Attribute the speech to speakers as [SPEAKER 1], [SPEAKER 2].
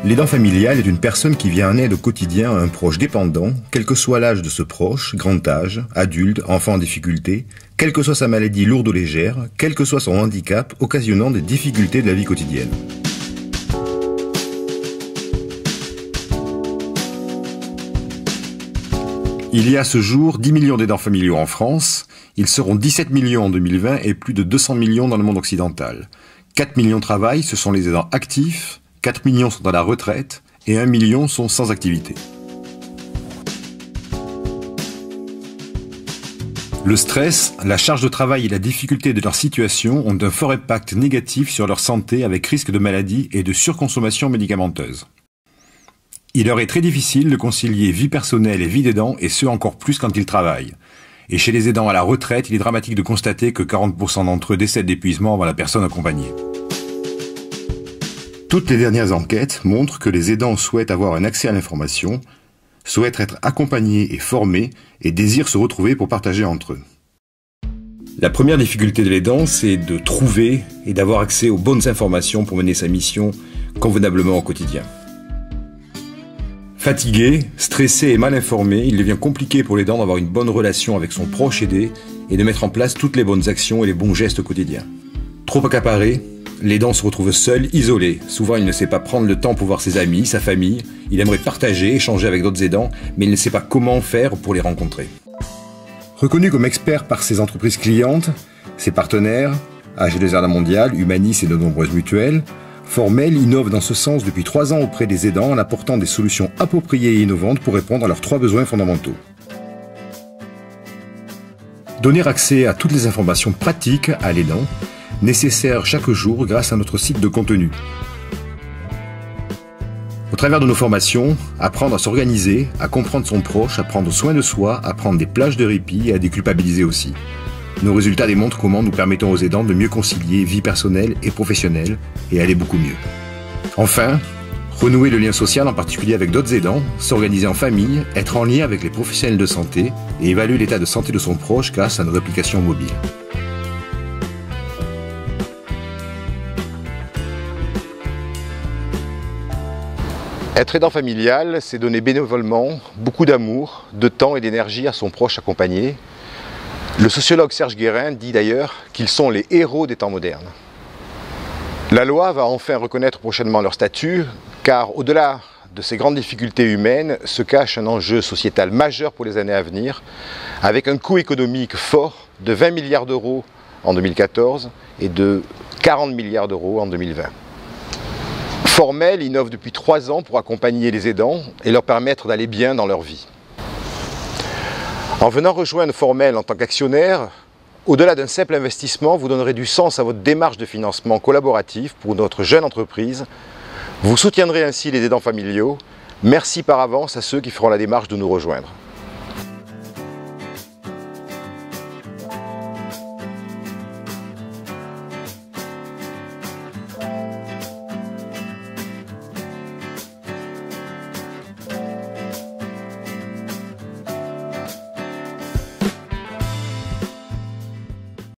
[SPEAKER 1] L'aidant familial est une personne qui vient en aide au quotidien à un proche dépendant, quel que soit l'âge de ce proche, grand âge, adulte, enfant en difficulté, quelle que soit sa maladie lourde ou légère, quel que soit son handicap occasionnant des difficultés de la vie quotidienne. Il y a à ce jour 10 millions d'aidants familiaux en France, ils seront 17 millions en 2020 et plus de 200 millions dans le monde occidental. 4 millions travaillent, ce sont les aidants actifs, 4 millions sont à la retraite et 1 million sont sans activité. Le stress, la charge de travail et la difficulté de leur situation ont un fort impact négatif sur leur santé avec risque de maladie et de surconsommation médicamenteuse. Il leur est très difficile de concilier vie personnelle et vie d'aidant, et ce encore plus quand ils travaillent. Et chez les aidants à la retraite, il est dramatique de constater que 40% d'entre eux décèdent d'épuisement avant la personne accompagnée. Toutes les dernières enquêtes montrent que les aidants souhaitent avoir un accès à l'information, souhaitent être accompagnés et formés, et désirent se retrouver pour partager entre eux. La première difficulté de l'aidant, c'est de trouver et d'avoir accès aux bonnes informations pour mener sa mission convenablement au quotidien. Fatigué, stressé et mal informé, il devient compliqué pour l'aidant d'avoir une bonne relation avec son proche aidé et de mettre en place toutes les bonnes actions et les bons gestes quotidiens. Trop accaparé, l'aidant se retrouve seul, isolé. Souvent, il ne sait pas prendre le temps pour voir ses amis, sa famille. Il aimerait partager, échanger avec d'autres aidants, mais il ne sait pas comment faire pour les rencontrer. Reconnu comme expert par ses entreprises clientes, ses partenaires, AG2R Mondial, Humanis et de nombreuses mutuelles, Formel innove dans ce sens depuis 3 ans auprès des aidants en apportant des solutions appropriées et innovantes pour répondre à leurs 3 besoins fondamentaux. Donner accès à toutes les informations pratiques à l'aidant, nécessaires chaque jour grâce à notre site de contenu. Au travers de nos formations, apprendre à s'organiser, à comprendre son proche, à prendre soin de soi, à prendre des plages de répit et à déculpabiliser aussi. Nos résultats démontrent comment nous permettons aux aidants de mieux concilier vie personnelle et professionnelle et aller beaucoup mieux. Enfin, renouer le lien social en particulier avec d'autres aidants, s'organiser en famille, être en lien avec les professionnels de santé et évaluer l'état de santé de son proche grâce à nos applications mobiles.
[SPEAKER 2] Être aidant familial, c'est donner bénévolement beaucoup d'amour, de temps et d'énergie à son proche accompagné. Le sociologue Serge Guérin dit d'ailleurs qu'ils sont les héros des temps modernes. La loi va enfin reconnaître prochainement leur statut, car au-delà de ces grandes difficultés humaines se cache un enjeu sociétal majeur pour les années à venir, avec un coût économique fort de 20 milliards d'euros en 2014 et de 40 milliards d'euros en 2020. Formel innove depuis 3 ans pour accompagner les aidants et leur permettre d'aller bien dans leur vie. En venant rejoindre Formel en tant qu'actionnaire, au-delà d'un simple investissement, vous donnerez du sens à votre démarche de financement collaboratif pour notre jeune entreprise. Vous soutiendrez ainsi les aidants familiaux. Merci par avance à ceux qui feront la démarche de nous rejoindre.